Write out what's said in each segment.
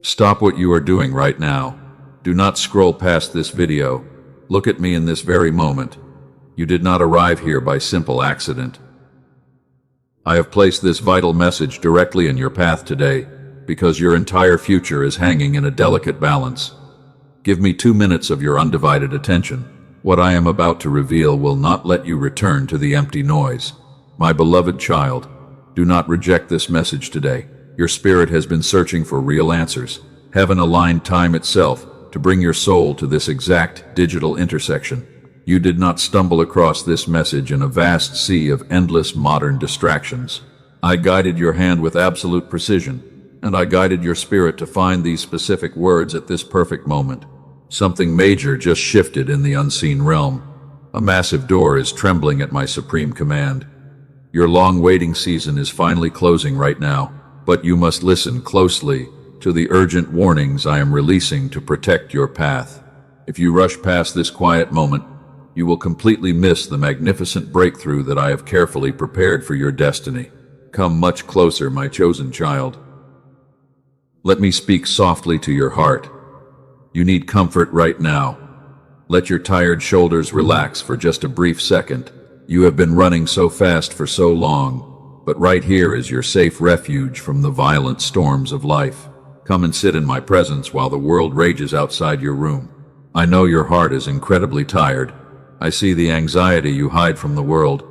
Stop what you are doing right now. Do not scroll past this video. Look at me in this very moment. You did not arrive here by simple accident. I have placed this vital message directly in your path today because your entire future is hanging in a delicate balance. Give me 2 minutes of your undivided attention. What I am about to reveal will not let you return to the empty noise. My beloved child, do not reject this message today. Your spirit has been searching for real answers. Heaven aligned time itself to bring your soul to this exact digital intersection. You did not stumble across this message in a vast sea of endless modern distractions. I guided your hand with absolute precision, and I guided your spirit to find these specific words at this perfect moment. Something major just shifted in the unseen realm. A massive door is trembling at my supreme command. Your long waiting season is finally closing right now, but you must listen closely to the urgent warnings I am releasing to protect your path. If you rush past this quiet moment, you will completely miss the magnificent breakthrough that I have carefully prepared for your destiny. Come much closer, my chosen child. Let me speak softly to your heart. You need comfort right now. Let your tired shoulders relax for just a brief second. You have been running so fast for so long, but right here is your safe refuge from the violent storms of life. Come and sit in my presence while the world rages outside your room. I know your heart is incredibly tired. I see the anxiety you hide from the world.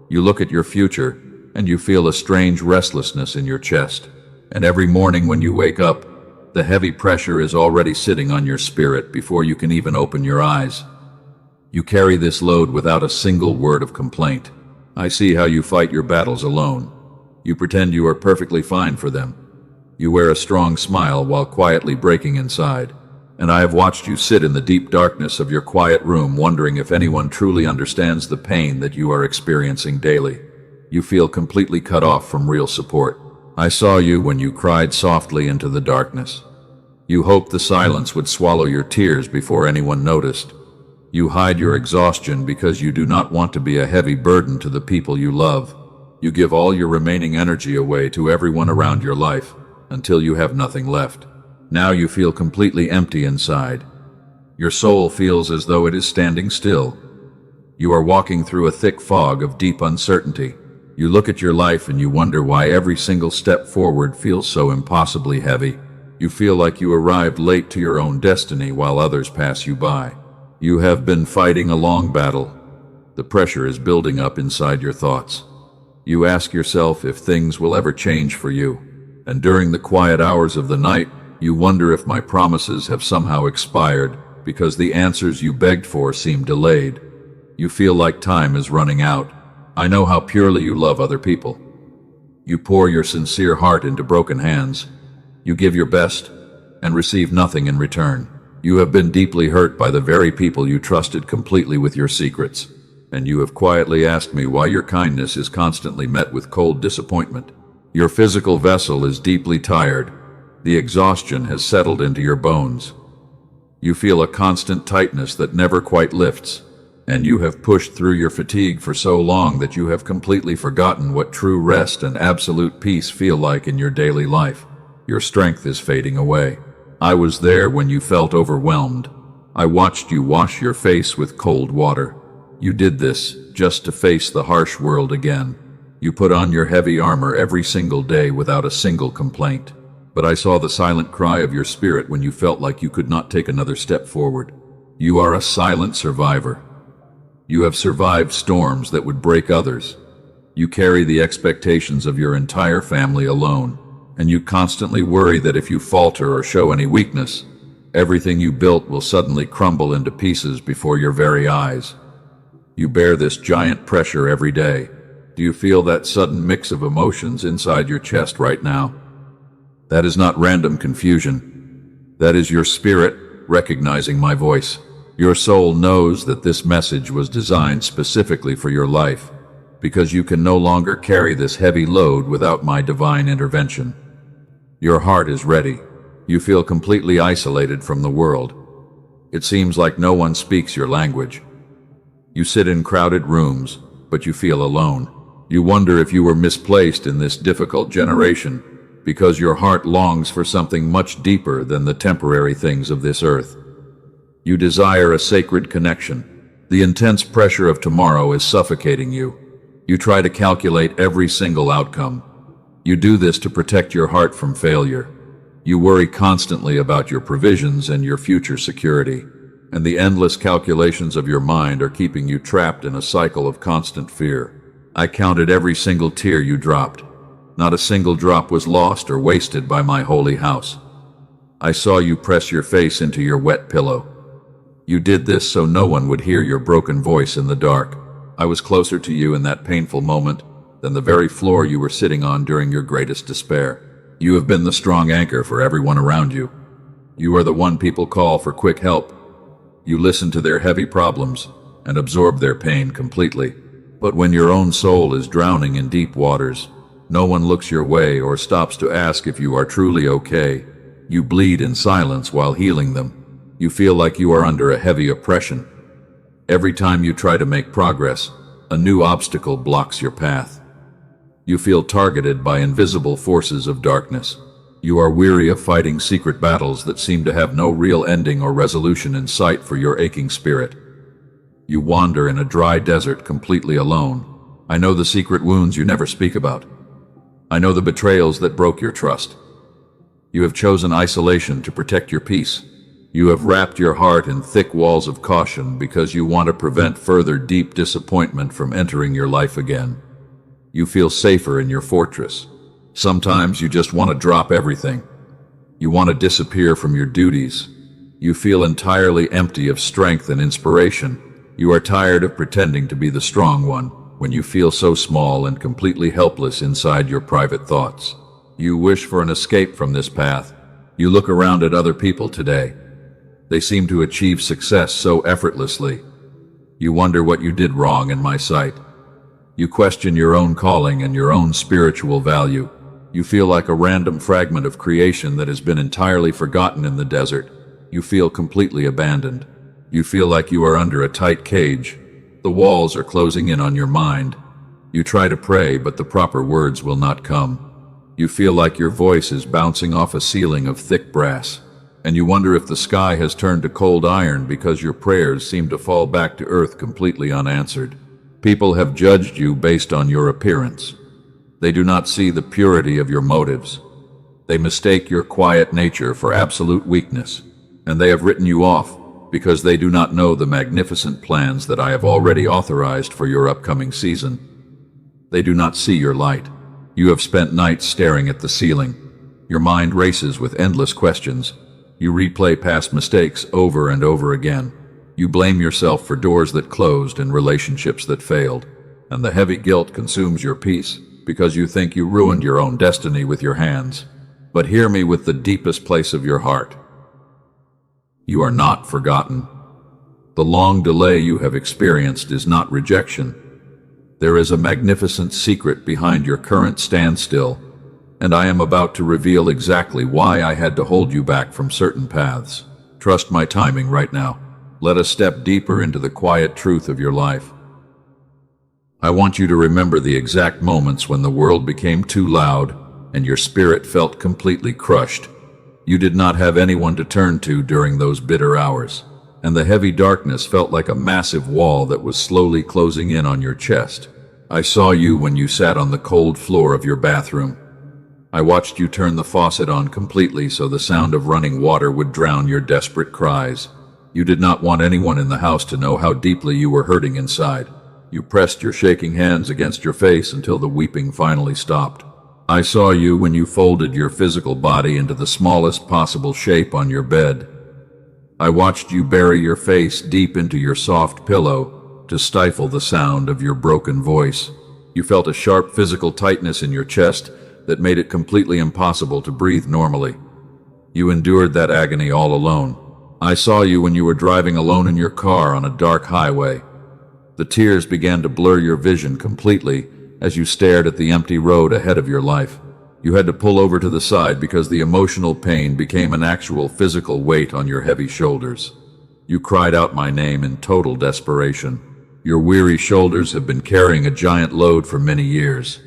You look at your future, and you feel a strange restlessness in your chest. And every morning when you wake up, the heavy pressure is already sitting on your spirit before you can even open your eyes. You carry this load without a single word of complaint. I see how you fight your battles alone. You pretend you are perfectly fine for them. You wear a strong smile while quietly breaking inside. And I have watched you sit in the deep darkness of your quiet room wondering if anyone truly understands the pain that you are experiencing daily. You feel completely cut off from real support. I saw you when you cried softly into the darkness. You hoped the silence would swallow your tears before anyone noticed. You hide your exhaustion because you do not want to be a heavy burden to the people you love. You give all your remaining energy away to everyone around your life until you have nothing left. Now you feel completely empty inside. Your soul feels as though it is standing still. You are walking through a thick fog of deep uncertainty. You look at your life and you wonder why every single step forward feels so impossibly heavy. You feel like you arrived late to your own destiny while others pass you by. You have been fighting a long battle. The pressure is building up inside your thoughts. You ask yourself if things will ever change for you. And during the quiet hours of the night, you wonder if my promises have somehow expired because the answers you begged for seem delayed. You feel like time is running out. I know how purely you love other people. You pour your sincere heart into broken hands. You give your best and receive nothing in return. You have been deeply hurt by the very people you trusted completely with your secrets, and you have quietly asked me why your kindness is constantly met with cold disappointment. Your physical vessel is deeply tired. The exhaustion has settled into your bones. You feel a constant tightness that never quite lifts. And you have pushed through your fatigue for so long that you have completely forgotten what true rest and absolute peace feel like in your daily life. Your strength is fading away. I was there when you felt overwhelmed. I watched you wash your face with cold water. You did this just to face the harsh world again. You put on your heavy armor every single day without a single complaint. But I saw the silent cry of your spirit when you felt like you could not take another step forward. You are a silent survivor. You have survived storms that would break others. You carry the expectations of your entire family alone, and you constantly worry that if you falter or show any weakness, everything you built will suddenly crumble into pieces before your very eyes. You bear this giant pressure every day. Do you feel that sudden mix of emotions inside your chest right now? That is not random confusion. That is your spirit recognizing my voice. Your soul knows that this message was designed specifically for your life, because you can no longer carry this heavy load without my divine intervention. Your heart is ready. You feel completely isolated from the world. It seems like no one speaks your language. You sit in crowded rooms, but you feel alone. You wonder if you were misplaced in this difficult generation, because your heart longs for something much deeper than the temporary things of this earth. You desire a sacred connection. The intense pressure of tomorrow is suffocating you. You try to calculate every single outcome. You do this to protect your heart from failure. You worry constantly about your provisions and your future security, and the endless calculations of your mind are keeping you trapped in a cycle of constant fear. I counted every single tear you dropped. Not a single drop was lost or wasted by my holy house. I saw you press your face into your wet pillow. You did this so no one would hear your broken voice in the dark. I was closer to you in that painful moment than the very floor you were sitting on during your greatest despair. You have been the strong anchor for everyone around you. You are the one people call for quick help. You listen to their heavy problems and absorb their pain completely. But when your own soul is drowning in deep waters, no one looks your way or stops to ask if you are truly okay. You bleed in silence while healing them. You feel like you are under a heavy oppression. Every time you try to make progress, a new obstacle blocks your path. You feel targeted by invisible forces of darkness. You are weary of fighting secret battles that seem to have no real ending or resolution in sight for your aching spirit. You wander in a dry desert completely alone. I know the secret wounds you never speak about. I know the betrayals that broke your trust. You have chosen isolation to protect your peace. You have wrapped your heart in thick walls of caution because you want to prevent further deep disappointment from entering your life again. You feel safer in your fortress. Sometimes you just want to drop everything. You want to disappear from your duties. You feel entirely empty of strength and inspiration. You are tired of pretending to be the strong one when you feel so small and completely helpless inside your private thoughts. You wish for an escape from this path. You look around at other people today. They seem to achieve success so effortlessly. You wonder what you did wrong in my sight. You question your own calling and your own spiritual value. You feel like a random fragment of creation that has been entirely forgotten in the desert. You feel completely abandoned. You feel like you are under a tight cage. The walls are closing in on your mind. You try to pray, but the proper words will not come. You feel like your voice is bouncing off a ceiling of thick brass. And you wonder if the sky has turned to cold iron because your prayers seem to fall back to earth completely unanswered. People have judged you based on your appearance. They do not see the purity of your motives. They mistake your quiet nature for absolute weakness, and they have written you off because they do not know the magnificent plans that I have already authorized for your upcoming season. They do not see your light. You have spent nights staring at the ceiling. Your mind races with endless questions. You replay past mistakes over and over again. You blame yourself for doors that closed and relationships that failed, and the heavy guilt consumes your peace because you think you ruined your own destiny with your hands. But hear me with the deepest place of your heart. You are not forgotten. The long delay you have experienced is not rejection. There is a magnificent secret behind your current standstill, and I am about to reveal exactly why I had to hold you back from certain paths. Trust my timing right now. Let us step deeper into the quiet truth of your life. I want you to remember the exact moments when the world became too loud and your spirit felt completely crushed. You did not have anyone to turn to during those bitter hours, and the heavy darkness felt like a massive wall that was slowly closing in on your chest. I saw you when you sat on the cold floor of your bathroom. I watched you turn the faucet on completely so the sound of running water would drown your desperate cries. You did not want anyone in the house to know how deeply you were hurting inside. You pressed your shaking hands against your face until the weeping finally stopped. I saw you when you folded your physical body into the smallest possible shape on your bed. I watched you bury your face deep into your soft pillow to stifle the sound of your broken voice. You felt a sharp physical tightness in your chest that made it completely impossible to breathe normally. You endured that agony all alone. I saw you when you were driving alone in your car on a dark highway. The tears began to blur your vision completely as you stared at the empty road ahead of your life. You had to pull over to the side because the emotional pain became an actual physical weight on your heavy shoulders. You cried out my name in total desperation. Your weary shoulders have been carrying a giant load for many years.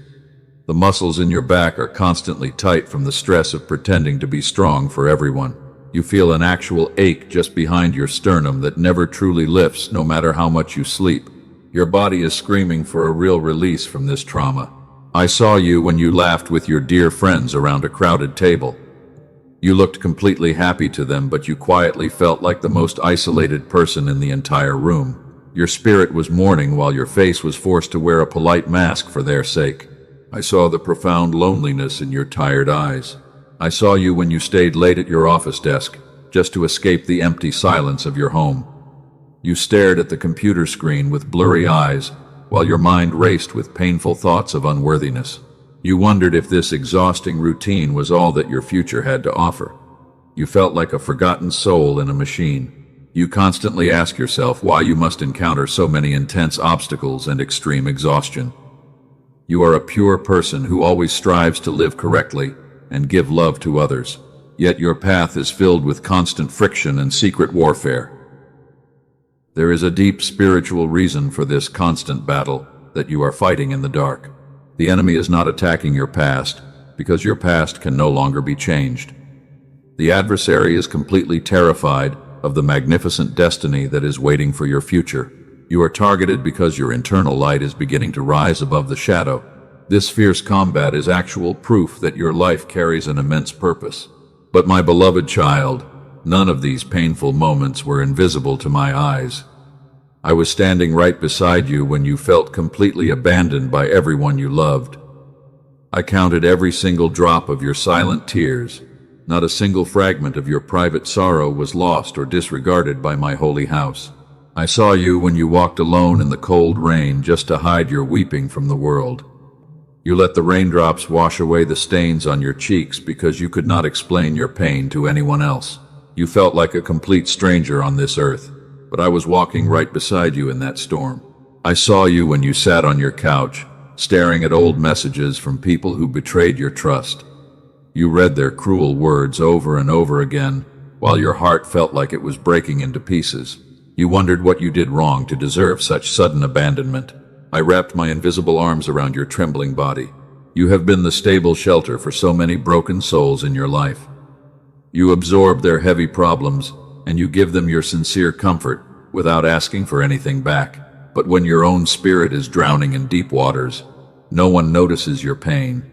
The muscles in your back are constantly tight from the stress of pretending to be strong for everyone. You feel an actual ache just behind your sternum that never truly lifts, no matter how much you sleep. Your body is screaming for a real release from this trauma. I saw you when you laughed with your dear friends around a crowded table. You looked completely happy to them, but you quietly felt like the most isolated person in the entire room. Your spirit was mourning while your face was forced to wear a polite mask for their sake. I saw the profound loneliness in your tired eyes. I saw you when you stayed late at your office desk, just to escape the empty silence of your home. You stared at the computer screen with blurry eyes, while your mind raced with painful thoughts of unworthiness. You wondered if this exhausting routine was all that your future had to offer. You felt like a forgotten soul in a machine. You constantly ask yourself why you must encounter so many intense obstacles and extreme exhaustion. You are a pure person who always strives to live correctly and give love to others, yet your path is filled with constant friction and secret warfare. There is a deep spiritual reason for this constant battle that you are fighting in the dark. The enemy is not attacking your past, because your past can no longer be changed. The adversary is completely terrified of the magnificent destiny that is waiting for your future. You are targeted because your internal light is beginning to rise above the shadow. This fierce combat is actual proof that your life carries an immense purpose. But my beloved child, none of these painful moments were invisible to my eyes. I was standing right beside you when you felt completely abandoned by everyone you loved. I counted every single drop of your silent tears. Not a single fragment of your private sorrow was lost or disregarded by my holy house. I saw you when you walked alone in the cold rain just to hide your weeping from the world. You let the raindrops wash away the stains on your cheeks because you could not explain your pain to anyone else. You felt like a complete stranger on this earth, but I was walking right beside you in that storm. I saw you when you sat on your couch, staring at old messages from people who betrayed your trust. You read their cruel words over and over again, while your heart felt like it was breaking into pieces. You wondered what you did wrong to deserve such sudden abandonment. I wrapped my invisible arms around your trembling body. You have been the stable shelter for so many broken souls in your life. You absorb their heavy problems, and you give them your sincere comfort without asking for anything back. But when your own spirit is drowning in deep waters, no one notices your pain.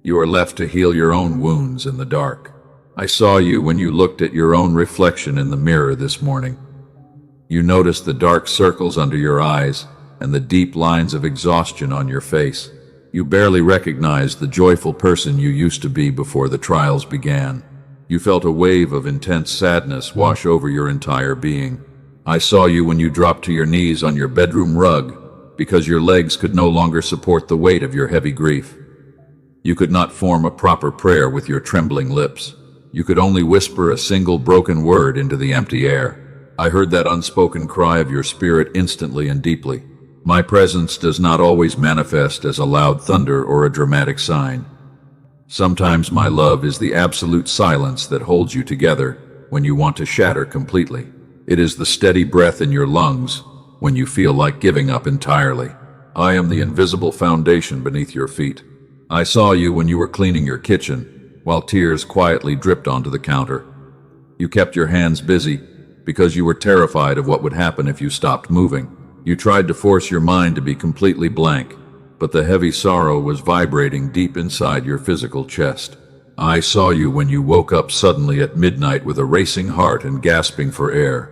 You are left to heal your own wounds in the dark. I saw you when you looked at your own reflection in the mirror this morning. You noticed the dark circles under your eyes and the deep lines of exhaustion on your face. You barely recognized the joyful person you used to be before the trials began. You felt a wave of intense sadness wash over your entire being. I saw you when you dropped to your knees on your bedroom rug because your legs could no longer support the weight of your heavy grief. You could not form a proper prayer with your trembling lips. You could only whisper a single broken word into the empty air. I heard that unspoken cry of your spirit instantly and deeply. My presence does not always manifest as a loud thunder or a dramatic sign. Sometimes my love is the absolute silence that holds you together when you want to shatter completely. It is the steady breath in your lungs when you feel like giving up entirely. I am the invisible foundation beneath your feet. I saw you when you were cleaning your kitchen, while tears quietly dripped onto the counter. You kept your hands busy because you were terrified of what would happen if you stopped moving. You tried to force your mind to be completely blank, but the heavy sorrow was vibrating deep inside your physical chest. I saw you when you woke up suddenly at midnight with a racing heart and gasping for air.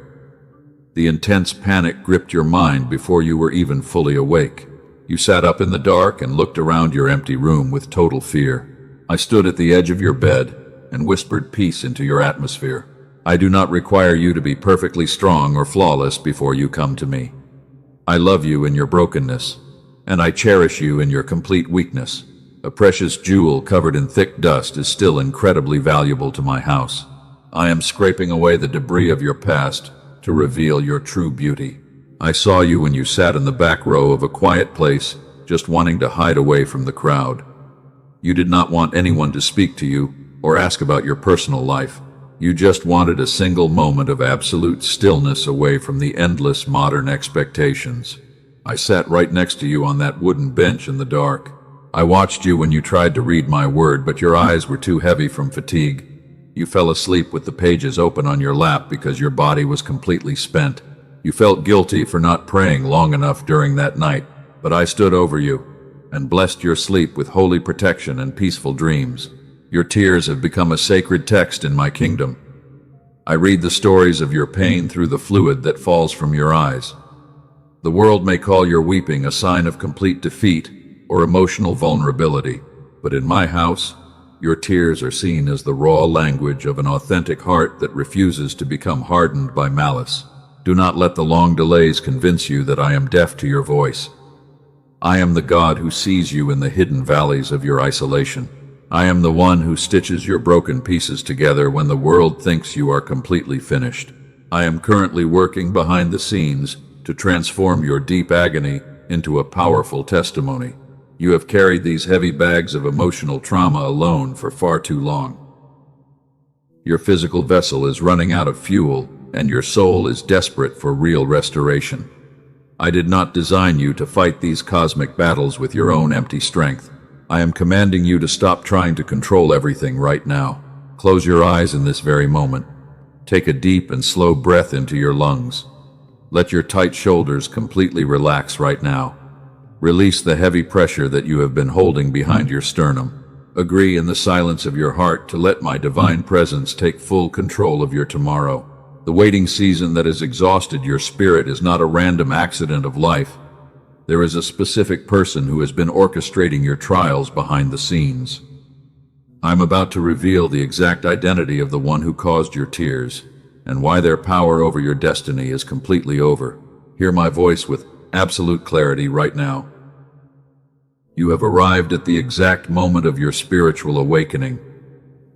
The intense panic gripped your mind before you were even fully awake. You sat up in the dark and looked around your empty room with total fear. I stood at the edge of your bed and whispered peace into your atmosphere. I do not require you to be perfectly strong or flawless before you come to me. I love you in your brokenness, and I cherish you in your complete weakness. A precious jewel covered in thick dust is still incredibly valuable to my house. I am scraping away the debris of your past to reveal your true beauty. I saw you when you sat in the back row of a quiet place, just wanting to hide away from the crowd. You did not want anyone to speak to you or ask about your personal life. You just wanted a single moment of absolute stillness away from the endless modern expectations. I sat right next to you on that wooden bench in the dark. I watched you when you tried to read my word, but your eyes were too heavy from fatigue. You fell asleep with the pages open on your lap because your body was completely spent. You felt guilty for not praying long enough during that night, but I stood over you and blessed your sleep with holy protection and peaceful dreams. Your tears have become a sacred text in my kingdom. I read the stories of your pain through the fluid that falls from your eyes. The world may call your weeping a sign of complete defeat or emotional vulnerability, but in my house, your tears are seen as the raw language of an authentic heart that refuses to become hardened by malice. Do not let the long delays convince you that I am deaf to your voice. I am the God who sees you in the hidden valleys of your isolation. I am the one who stitches your broken pieces together when the world thinks you are completely finished. I am currently working behind the scenes to transform your deep agony into a powerful testimony. You have carried these heavy bags of emotional trauma alone for far too long. Your physical vessel is running out of fuel, and your soul is desperate for real restoration. I did not design you to fight these cosmic battles with your own empty strength. I am commanding you to stop trying to control everything right now. Close your eyes in this very moment. Take a deep and slow breath into your lungs. Let your tight shoulders completely relax right now. Release the heavy pressure that you have been holding behind your sternum. Agree in the silence of your heart to let my divine presence take full control of your tomorrow. The waiting season that has exhausted your spirit is not a random accident of life. There is a specific person who has been orchestrating your trials behind the scenes. I'm about to reveal the exact identity of the one who caused your tears, and why their power over your destiny is completely over. Hear my voice with absolute clarity right now. You have arrived at the exact moment of your spiritual awakening.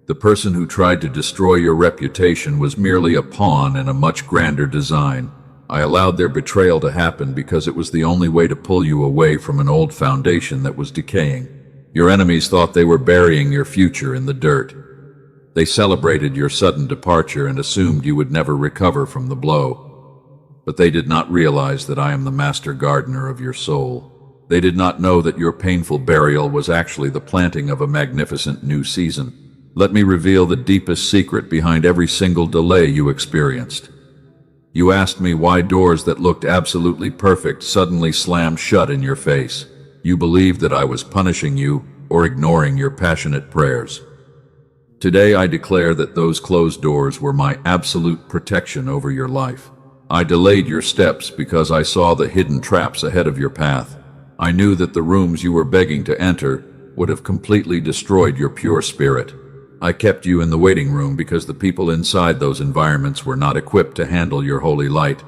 The person who tried to destroy your reputation was merely a pawn in a much grander design. I allowed their betrayal to happen because it was the only way to pull you away from an old foundation that was decaying. Your enemies thought they were burying your future in the dirt. They celebrated your sudden departure and assumed you would never recover from the blow. But they did not realize that I am the master gardener of your soul. They did not know that your painful burial was actually the planting of a magnificent new season. Let me reveal the deepest secret behind every single delay you experienced. You asked me why doors that looked absolutely perfect suddenly slammed shut in your face. You believed that I was punishing you or ignoring your passionate prayers. Today I declare that those closed doors were my absolute protection over your life. I delayed your steps because I saw the hidden traps ahead of your path. I knew that the rooms you were begging to enter would have completely destroyed your pure spirit. I kept you in the waiting room because the people inside those environments were not equipped to handle your holy light.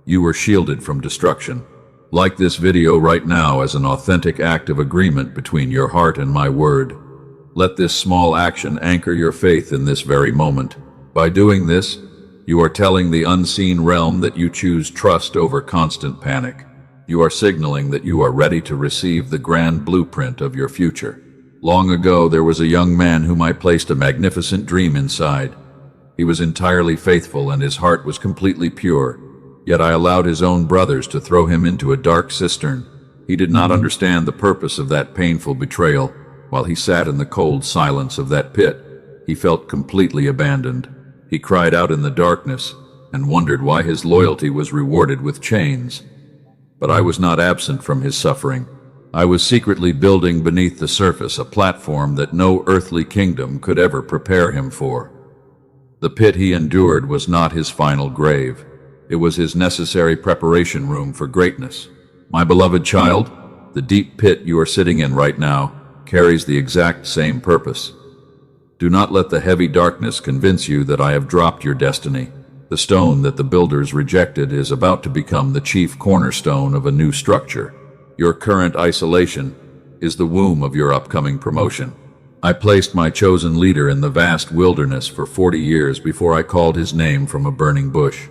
You were shielded from destruction. Like this video right now as an authentic act of agreement between your heart and my word. Let this small action anchor your faith in this very moment. By doing this, you are telling the unseen realm that you choose trust over constant panic. You are signaling that you are ready to receive the grand blueprint of your future. Long ago, there was a young man whom I placed a magnificent dream inside. He was entirely faithful and his heart was completely pure. Yet I allowed his own brothers to throw him into a dark cistern. He did not understand the purpose of that painful betrayal. While he sat in the cold silence of that pit, he felt completely abandoned. He cried out in the darkness and wondered why his loyalty was rewarded with chains. But I was not absent from his suffering. I was secretly building beneath the surface a platform that no earthly kingdom could ever prepare him for. The pit he endured was not his final grave. It was his necessary preparation room for greatness. My beloved child, the deep pit you are sitting in right now carries the exact same purpose. Do not let the heavy darkness convince you that I have dropped your destiny. The stone that the builders rejected is about to become the chief cornerstone of a new structure. Your current isolation is the womb of your upcoming promotion. I placed my chosen leader in the vast wilderness for 40 years before I called his name from a burning bush.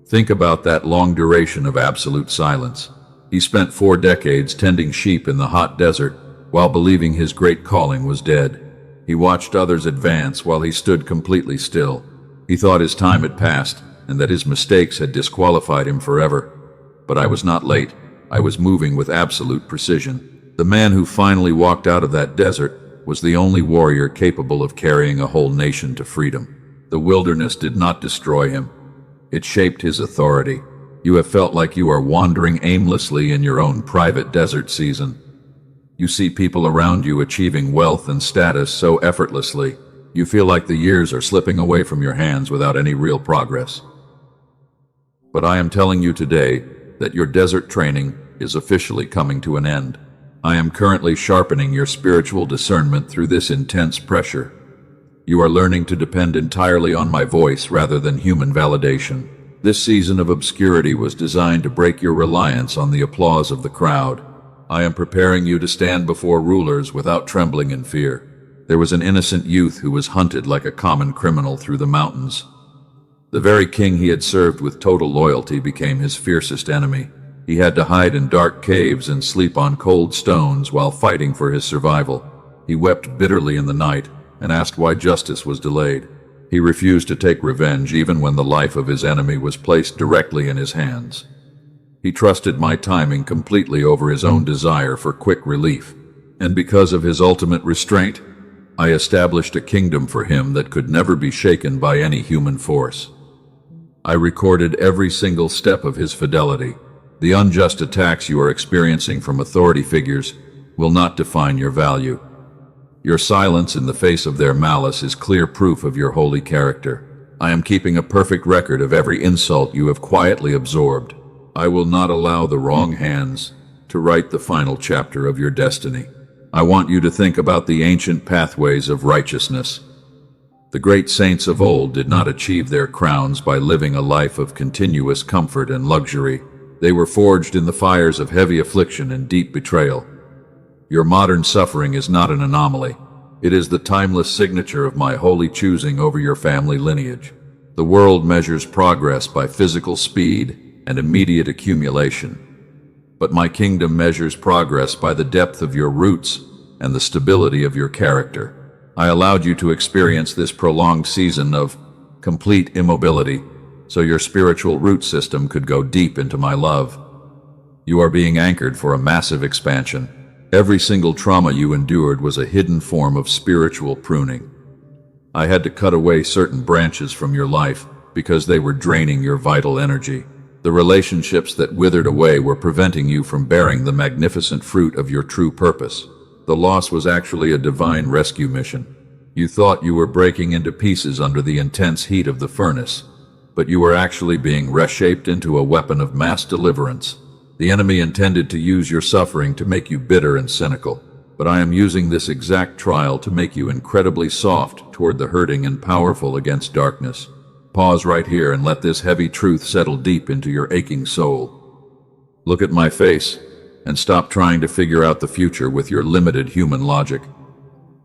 Think about that long duration of absolute silence. He spent 4 decades tending sheep in the hot desert while believing his great calling was dead. He watched others advance while he stood completely still. He thought his time had passed and that his mistakes had disqualified him forever. But I was not late. I was moving with absolute precision. The man who finally walked out of that desert was the only warrior capable of carrying a whole nation to freedom. The wilderness did not destroy him. It shaped his authority. You have felt like you are wandering aimlessly in your own private desert season. You see people around you achieving wealth and status so effortlessly, you feel like the years are slipping away from your hands without any real progress. But I am telling you today that your desert training is officially coming to an end. I am currently sharpening your spiritual discernment through this intense pressure. You are learning to depend entirely on my voice rather than human validation. This season of obscurity was designed to break your reliance on the applause of the crowd. I am preparing you to stand before rulers without trembling in fear. There was an innocent youth who was hunted like a common criminal through the mountains. The very king he had served with total loyalty became his fiercest enemy. He had to hide in dark caves and sleep on cold stones while fighting for his survival. He wept bitterly in the night and asked why justice was delayed. He refused to take revenge even when the life of his enemy was placed directly in his hands. He trusted my timing completely over his own desire for quick relief. And because of his ultimate restraint, I established a kingdom for him that could never be shaken by any human force. I recorded every single step of his fidelity. The unjust attacks you are experiencing from authority figures will not define your value. Your silence in the face of their malice is clear proof of your holy character. I am keeping a perfect record of every insult you have quietly absorbed. I will not allow the wrong hands to write the final chapter of your destiny. I want you to think about the ancient pathways of righteousness. The great saints of old did not achieve their crowns by living a life of continuous comfort and luxury. They were forged in the fires of heavy affliction and deep betrayal. Your modern suffering is not an anomaly. It is the timeless signature of my holy choosing over your family lineage. The world measures progress by physical speed and immediate accumulation. But my kingdom measures progress by the depth of your roots and the stability of your character. I allowed you to experience this prolonged season of complete immobility so your spiritual root system could go deep into my love. You are being anchored for a massive expansion. Every single trauma you endured was a hidden form of spiritual pruning. I had to cut away certain branches from your life because they were draining your vital energy. The relationships that withered away were preventing you from bearing the magnificent fruit of your true purpose. The loss was actually a divine rescue mission. You thought you were breaking into pieces under the intense heat of the furnace, but you were actually being reshaped into a weapon of mass deliverance. The enemy intended to use your suffering to make you bitter and cynical, but I am using this exact trial to make you incredibly soft toward the hurting and powerful against darkness. Pause right here and let this heavy truth settle deep into your aching soul. Look at my face and stop trying to figure out the future with your limited human logic.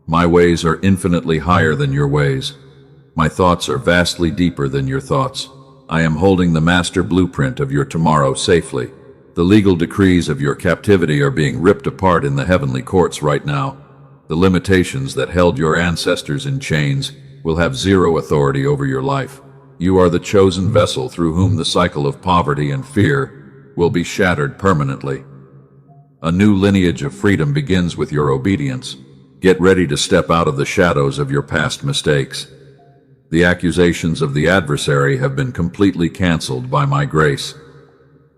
My ways are infinitely higher than your ways. My thoughts are vastly deeper than your thoughts. I am holding the master blueprint of your tomorrow safely. The legal decrees of your captivity are being ripped apart in the heavenly courts right now. The limitations that held your ancestors in chains will have zero authority over your life. You are the chosen vessel through whom the cycle of poverty and fear will be shattered permanently. A new lineage of freedom begins with your obedience. Get ready to step out of the shadows of your past mistakes. The accusations of the adversary have been completely canceled by my grace.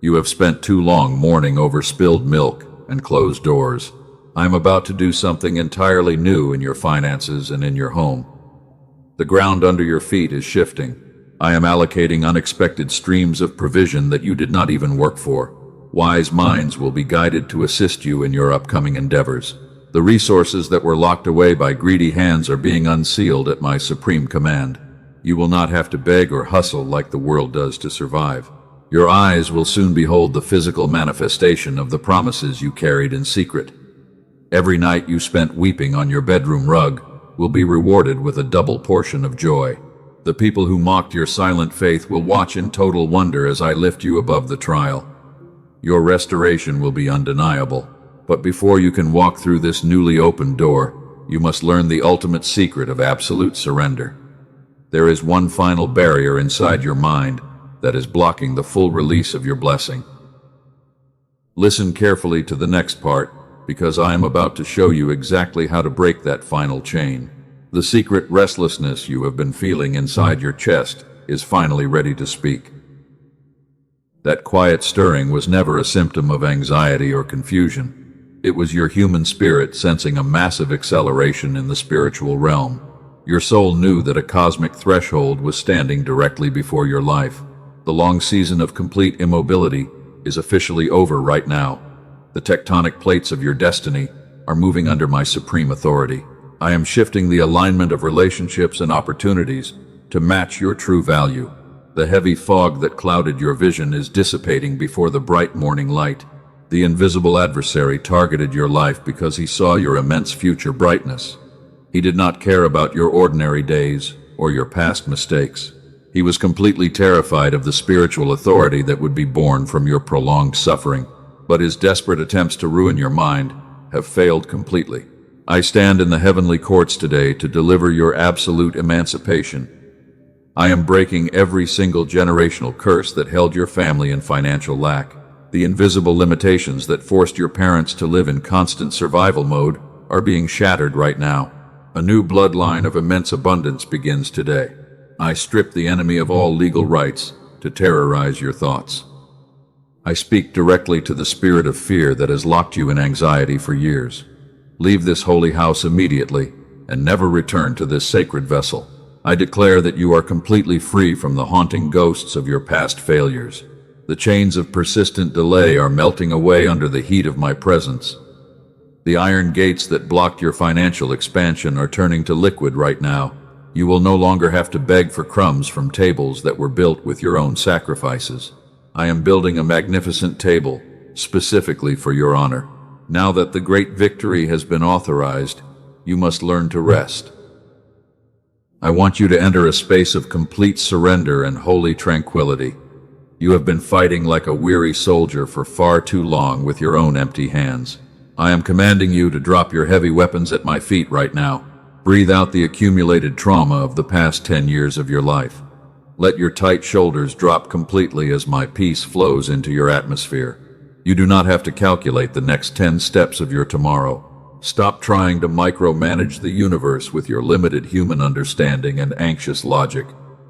You have spent too long mourning over spilled milk and closed doors. I am about to do something entirely new in your finances and in your home. The ground under your feet is shifting. I am allocating unexpected streams of provision that you did not even work for. Wise minds will be guided to assist you in your upcoming endeavors. The resources that were locked away by greedy hands are being unsealed at my supreme command. You will not have to beg or hustle like the world does to survive. Your eyes will soon behold the physical manifestation of the promises you carried in secret. Every night you spent weeping on your bedroom rug will be rewarded with a double portion of joy. The people who mocked your silent faith will watch in total wonder as I lift you above the trial. Your restoration will be undeniable, but before you can walk through this newly opened door, you must learn the ultimate secret of absolute surrender. There is one final barrier inside your mind that is blocking the full release of your blessing. Listen carefully to the next part. because I am about to show you exactly how to break that final chain. The secret restlessness you have been feeling inside your chest is finally ready to speak. That quiet stirring was never a symptom of anxiety or confusion. It was your human spirit sensing a massive acceleration in the spiritual realm. Your soul knew that a cosmic threshold was standing directly before your life. The long season of complete immobility is officially over right now. The tectonic plates of your destiny are moving under my supreme authority. I am shifting the alignment of relationships and opportunities to match your true value. The heavy fog that clouded your vision is dissipating before the bright morning light. The invisible adversary targeted your life because he saw your immense future brightness. He did not care about your ordinary days or your past mistakes. He was completely terrified of the spiritual authority that would be born from your prolonged suffering. But his desperate attempts to ruin your mind have failed completely. I stand in the heavenly courts today to deliver your absolute emancipation. I am breaking every single generational curse that held your family in financial lack. The invisible limitations that forced your parents to live in constant survival mode are being shattered right now. A new bloodline of immense abundance begins today. I strip the enemy of all legal rights to terrorize your thoughts. I speak directly to the spirit of fear that has locked you in anxiety for years. Leave this holy house immediately and never return to this sacred vessel. I declare that you are completely free from the haunting ghosts of your past failures. The chains of persistent delay are melting away under the heat of my presence. The iron gates that blocked your financial expansion are turning to liquid right now. You will no longer have to beg for crumbs from tables that were built with your own sacrifices. I am building a magnificent table, specifically for your honor. Now that the great victory has been authorized, you must learn to rest. I want you to enter a space of complete surrender and holy tranquility. You have been fighting like a weary soldier for far too long with your own empty hands. I am commanding you to drop your heavy weapons at my feet right now. Breathe out the accumulated trauma of the past 10 years of your life. Let your tight shoulders drop completely as my peace flows into your atmosphere. You do not have to calculate the next 10 steps of your tomorrow. Stop trying to micromanage the universe with your limited human understanding and anxious logic.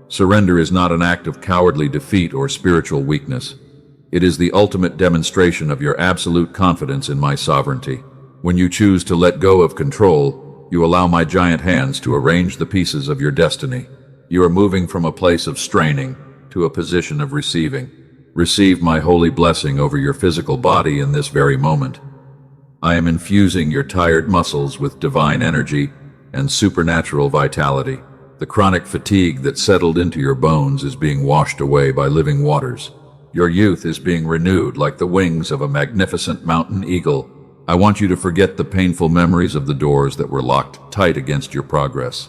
Surrender is not an act of cowardly defeat or spiritual weakness. It is the ultimate demonstration of your absolute confidence in my sovereignty. When you choose to let go of control, you allow my giant hands to arrange the pieces of your destiny. You are moving from a place of straining to a position of receiving. Receive my holy blessing over your physical body in this very moment. I am infusing your tired muscles with divine energy and supernatural vitality. The chronic fatigue that settled into your bones is being washed away by living waters. Your youth is being renewed like the wings of a magnificent mountain eagle. I want you to forget the painful memories of the doors that were locked tight against your progress.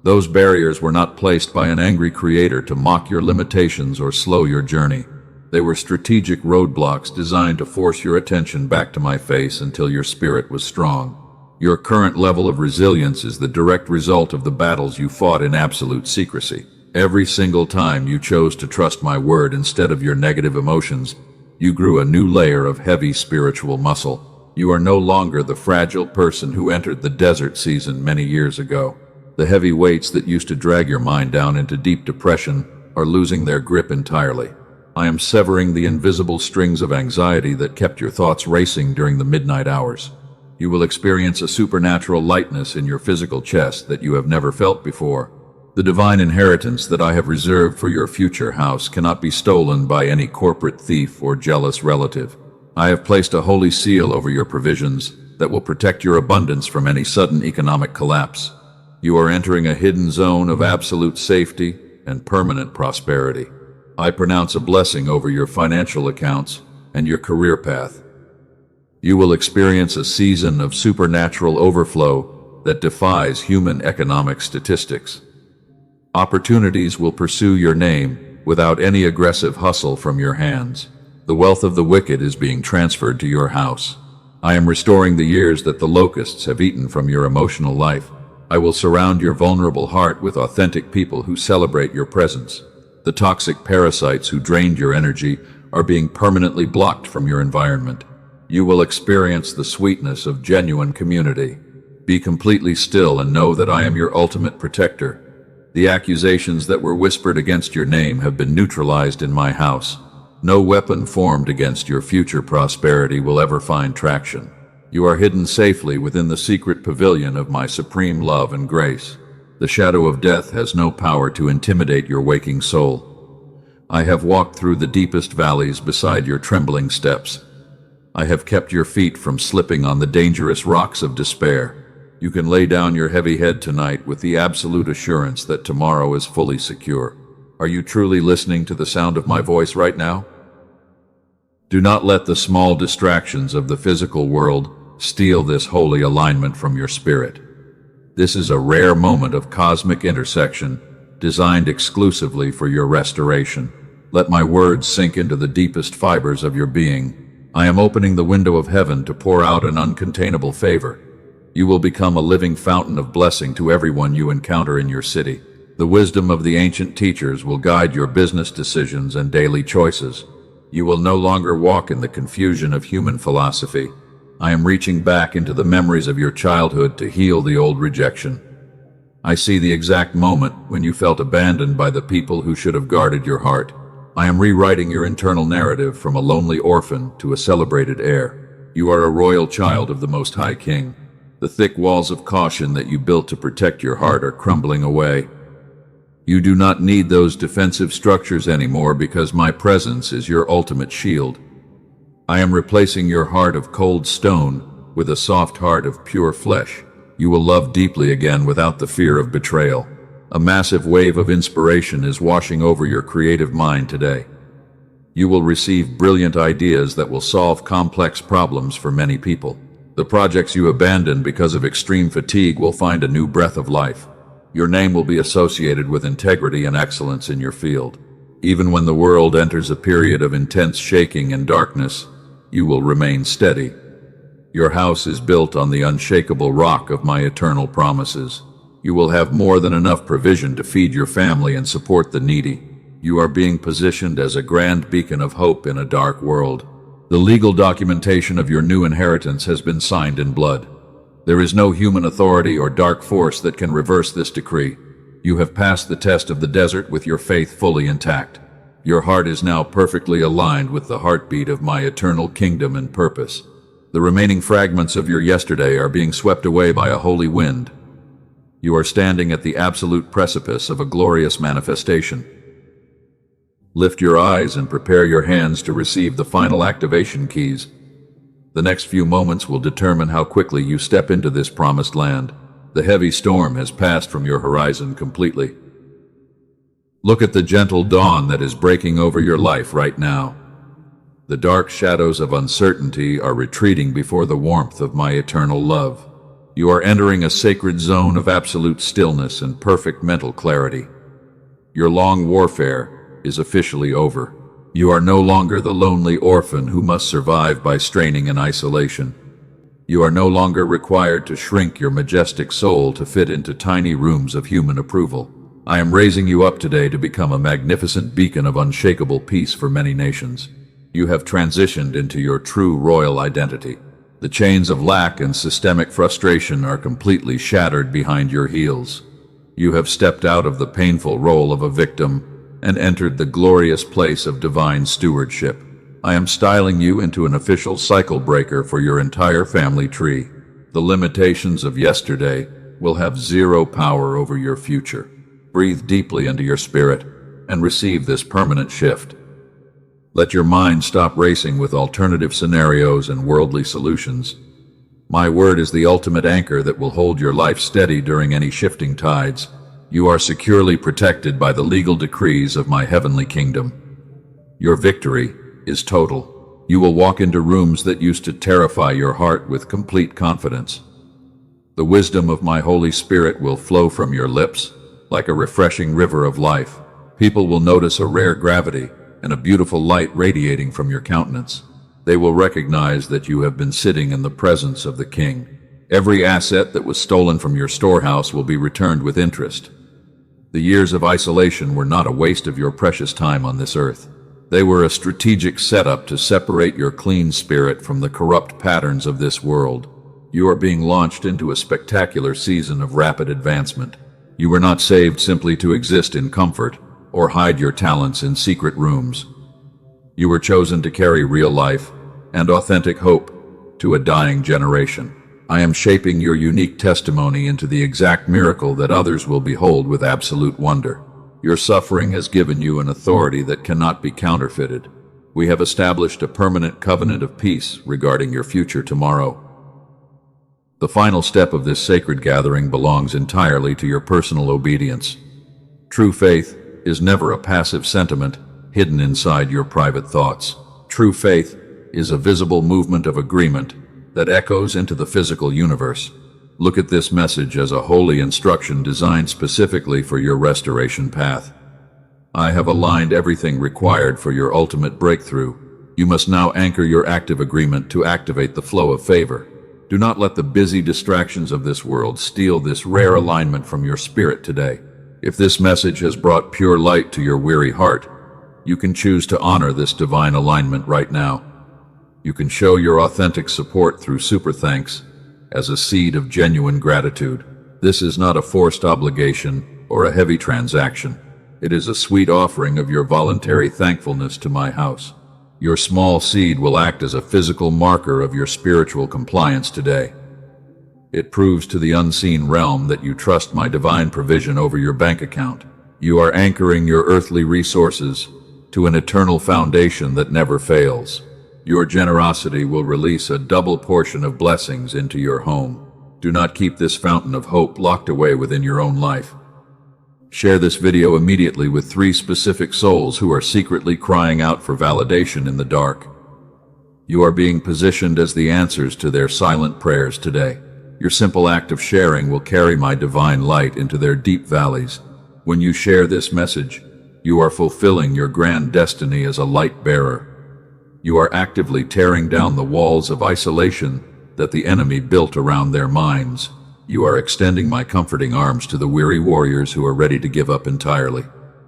Those barriers were not placed by an angry creator to mock your limitations or slow your journey. They were strategic roadblocks designed to force your attention back to my face until your spirit was strong. Your current level of resilience is the direct result of the battles you fought in absolute secrecy. Every single time you chose to trust my word instead of your negative emotions, you grew a new layer of heavy spiritual muscle. You are no longer the fragile person who entered the desert season many years ago. The heavy weights that used to drag your mind down into deep depression are losing their grip entirely. I am severing the invisible strings of anxiety that kept your thoughts racing during the midnight hours. You will experience a supernatural lightness in your physical chest that you have never felt before. The divine inheritance that I have reserved for your future house cannot be stolen by any corporate thief or jealous relative. I have placed a holy seal over your provisions that will protect your abundance from any sudden economic collapse. You are entering a hidden zone of absolute safety and permanent prosperity. I pronounce a blessing over your financial accounts and your career path. You will experience a season of supernatural overflow that defies human economic statistics. Opportunities will pursue your name without any aggressive hustle from your hands. The wealth of the wicked is being transferred to your house. I am restoring the years that the locusts have eaten from your emotional life. I will surround your vulnerable heart with authentic people who celebrate your presence. The toxic parasites who drained your energy are being permanently blocked from your environment. You will experience the sweetness of genuine community. Be completely still and know that I am your ultimate protector. The accusations that were whispered against your name have been neutralized in my house. No weapon formed against your future prosperity will ever find traction. You are hidden safely within the secret pavilion of my supreme love and grace. The shadow of death has no power to intimidate your waking soul. I have walked through the deepest valleys beside your trembling steps. I have kept your feet from slipping on the dangerous rocks of despair. You can lay down your heavy head tonight with the absolute assurance that tomorrow is fully secure. Are you truly listening to the sound of my voice right now? Do not let the small distractions of the physical world steal this holy alignment from your spirit. This is a rare moment of cosmic intersection, designed exclusively for your restoration. Let my words sink into the deepest fibers of your being. I am opening the window of heaven to pour out an uncontainable favor. You will become a living fountain of blessing to everyone you encounter in your city. The wisdom of the ancient teachers will guide your business decisions and daily choices. You will no longer walk in the confusion of human philosophy. I am reaching back into the memories of your childhood to heal the old rejection. I see the exact moment when you felt abandoned by the people who should have guarded your heart. I am rewriting your internal narrative from a lonely orphan to a celebrated heir. You are a royal child of the Most High King. The thick walls of caution that you built to protect your heart are crumbling away. You do not need those defensive structures anymore because my presence is your ultimate shield. I am replacing your heart of cold stone with a soft heart of pure flesh. You will love deeply again without the fear of betrayal. A massive wave of inspiration is washing over your creative mind today. You will receive brilliant ideas that will solve complex problems for many people. The projects you abandoned because of extreme fatigue will find a new breath of life. Your name will be associated with integrity and excellence in your field. Even when the world enters a period of intense shaking and darkness, you will remain steady. Your house is built on the unshakable rock of my eternal promises. You will have more than enough provision to feed your family and support the needy. You are being positioned as a grand beacon of hope in a dark world. The legal documentation of your new inheritance has been signed in blood. There is no human authority or dark force that can reverse this decree. You have passed the test of the desert with your faith fully intact. Your heart is now perfectly aligned with the heartbeat of my eternal kingdom and purpose. The remaining fragments of your yesterday are being swept away by a holy wind. You are standing at the absolute precipice of a glorious manifestation. Lift your eyes and prepare your hands to receive the final activation keys. The next few moments will determine how quickly you step into this promised land. The heavy storm has passed from your horizon completely. Look at the gentle dawn that is breaking over your life right now. The dark shadows of uncertainty are retreating before the warmth of my eternal love. You are entering a sacred zone of absolute stillness and perfect mental clarity. Your long warfare is officially over. You are no longer the lonely orphan who must survive by straining in isolation. You are no longer required to shrink your majestic soul to fit into tiny rooms of human approval. I am raising you up today to become a magnificent beacon of unshakable peace for many nations. You have transitioned into your true royal identity. The chains of lack and systemic frustration are completely shattered behind your heels. You have stepped out of the painful role of a victim and entered the glorious place of divine stewardship. I am styling you into an official cycle breaker for your entire family tree. The limitations of yesterday will have zero power over your future. Breathe deeply into your spirit and receive this permanent shift. Let your mind stop racing with alternative scenarios and worldly solutions. My word is the ultimate anchor that will hold your life steady during any shifting tides. You are securely protected by the legal decrees of my heavenly kingdom. Your victory is total. You will walk into rooms that used to terrify your heart with complete confidence. The wisdom of my Holy Spirit will flow from your lips like a refreshing river of life. People will notice a rare gravity and a beautiful light radiating from your countenance. They will recognize that you have been sitting in the presence of the King. Every asset that was stolen from your storehouse will be returned with interest. The years of isolation were not a waste of your precious time on this earth. They were a strategic setup to separate your clean spirit from the corrupt patterns of this world. You are being launched into a spectacular season of rapid advancement. You were not saved simply to exist in comfort or hide your talents in secret rooms. You were chosen to carry real life and authentic hope to a dying generation. I am shaping your unique testimony into the exact miracle that others will behold with absolute wonder. Your suffering has given you an authority that cannot be counterfeited. We have established a permanent covenant of peace regarding your future tomorrow. The final step of this sacred gathering belongs entirely to your personal obedience. True faith is never a passive sentiment hidden inside your private thoughts. True faith is a visible movement of agreement that echoes into the physical universe. Look at this message as a holy instruction designed specifically for your restoration path. I have aligned everything required for your ultimate breakthrough. You must now anchor your active agreement to activate the flow of favor. Do not let the busy distractions of this world steal this rare alignment from your spirit today. If this message has brought pure light to your weary heart, you can choose to honor this divine alignment right now. You can show your authentic support through super thanks as a seed of genuine gratitude. This is not a forced obligation or a heavy transaction. It is a sweet offering of your voluntary thankfulness to my house. Your small seed will act as a physical marker of your spiritual compliance today. It proves to the unseen realm that you trust my divine provision over your bank account. You are anchoring your earthly resources to an eternal foundation that never fails. Your generosity will release a double portion of blessings into your home. Do not keep this fountain of hope locked away within your own life. Share this video immediately with 3 specific souls who are secretly crying out for validation in the dark. You are being positioned as the answers to their silent prayers today. Your simple act of sharing will carry my divine light into their deep valleys. When you share this message, you are fulfilling your grand destiny as a light bearer. You are actively tearing down the walls of isolation that the enemy built around their minds. You are extending my comforting arms to the weary warriors who are ready to give up entirely.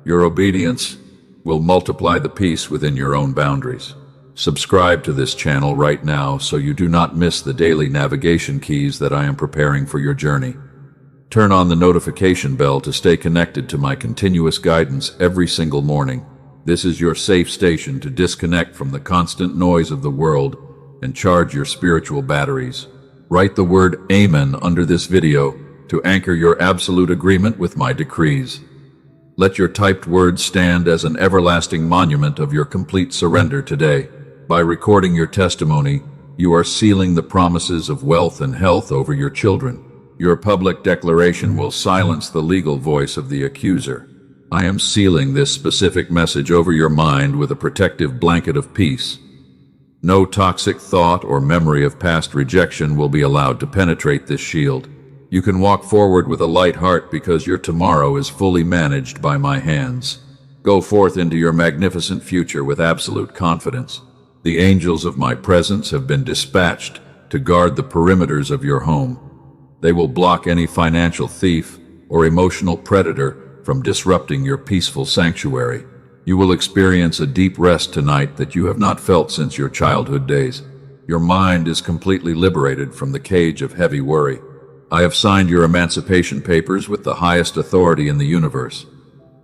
Your obedience will multiply the peace within your own boundaries. Subscribe to this channel right now so you do not miss the daily navigation keys that I am preparing for your journey. Turn on the notification bell to stay connected to my continuous guidance every single morning. This is your safe station to disconnect from the constant noise of the world and charge your spiritual batteries. Write the word Amen under this video to anchor your absolute agreement with my decrees. Let your typed words stand as an everlasting monument of your complete surrender today. By recording your testimony, you are sealing the promises of wealth and health over your children. Your public declaration will silence the legal voice of the accuser. I am sealing this specific message over your mind with a protective blanket of peace. No toxic thought or memory of past rejection will be allowed to penetrate this shield. You can walk forward with a light heart because your tomorrow is fully managed by my hands. Go forth into your magnificent future with absolute confidence. The angels of my presence have been dispatched to guard the perimeters of your home. They will block any financial thief or emotional predator from disrupting your peaceful sanctuary. You will experience a deep rest tonight that you have not felt since your childhood days. Your mind is completely liberated from the cage of heavy worry. I have signed your emancipation papers with the highest authority in the universe.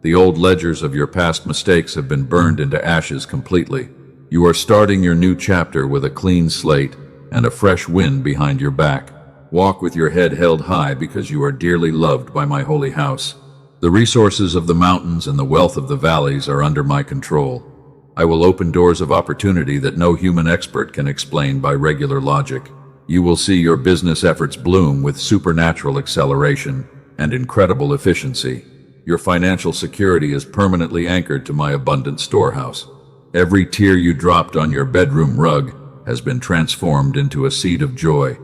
The old ledgers of your past mistakes have been burned into ashes completely. You are starting your new chapter with a clean slate and a fresh wind behind your back. Walk with your head held high because you are dearly loved by my holy house. The resources of the mountains and the wealth of the valleys are under my control. I will open doors of opportunity that no human expert can explain by regular logic. You will see your business efforts bloom with supernatural acceleration and incredible efficiency. Your financial security is permanently anchored to my abundant storehouse. Every tear you dropped on your bedroom rug has been transformed into a seed of joy.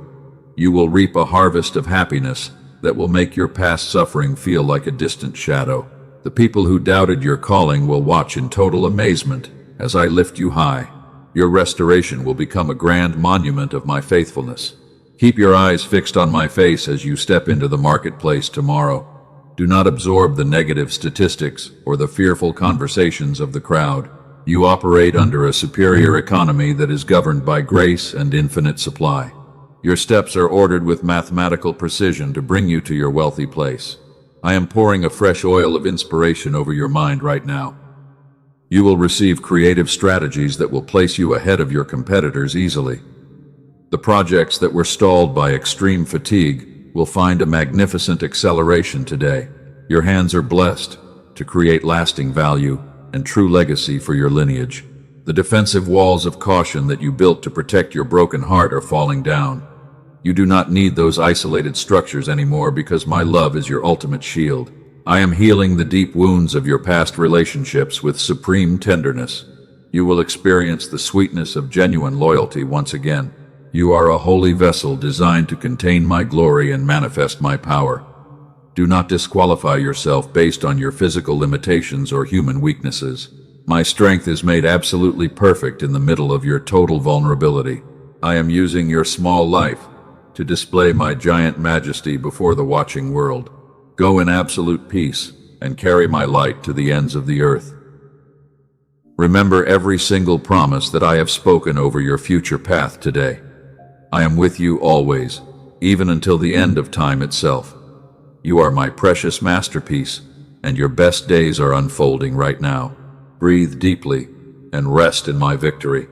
You will reap a harvest of happiness that will make your past suffering feel like a distant shadow. The people who doubted your calling will watch in total amazement as I lift you high. Your restoration will become a grand monument of my faithfulness. Keep your eyes fixed on my face as you step into the marketplace tomorrow. Do not absorb the negative statistics or the fearful conversations of the crowd. You operate under a superior economy that is governed by grace and infinite supply. Your steps are ordered with mathematical precision to bring you to your wealthy place. I am pouring a fresh oil of inspiration over your mind right now. You will receive creative strategies that will place you ahead of your competitors easily. The projects that were stalled by extreme fatigue will find a magnificent acceleration today. Your hands are blessed to create lasting value and true legacy for your lineage. The defensive walls of caution that you built to protect your broken heart are falling down. You do not need those isolated structures anymore because my love is your ultimate shield. I am healing the deep wounds of your past relationships with supreme tenderness. You will experience the sweetness of genuine loyalty once again. You are a holy vessel designed to contain my glory and manifest my power. Do not disqualify yourself based on your physical limitations or human weaknesses. My strength is made absolutely perfect in the middle of your total vulnerability. I am using your small life to display my giant majesty before the watching world. Go in absolute peace and carry my light to the ends of the earth. Remember every single promise that I have spoken over your future path today. I am with you always, even until the end of time itself. You are my precious masterpiece, and your best days are unfolding right now. Breathe deeply and rest in my victory.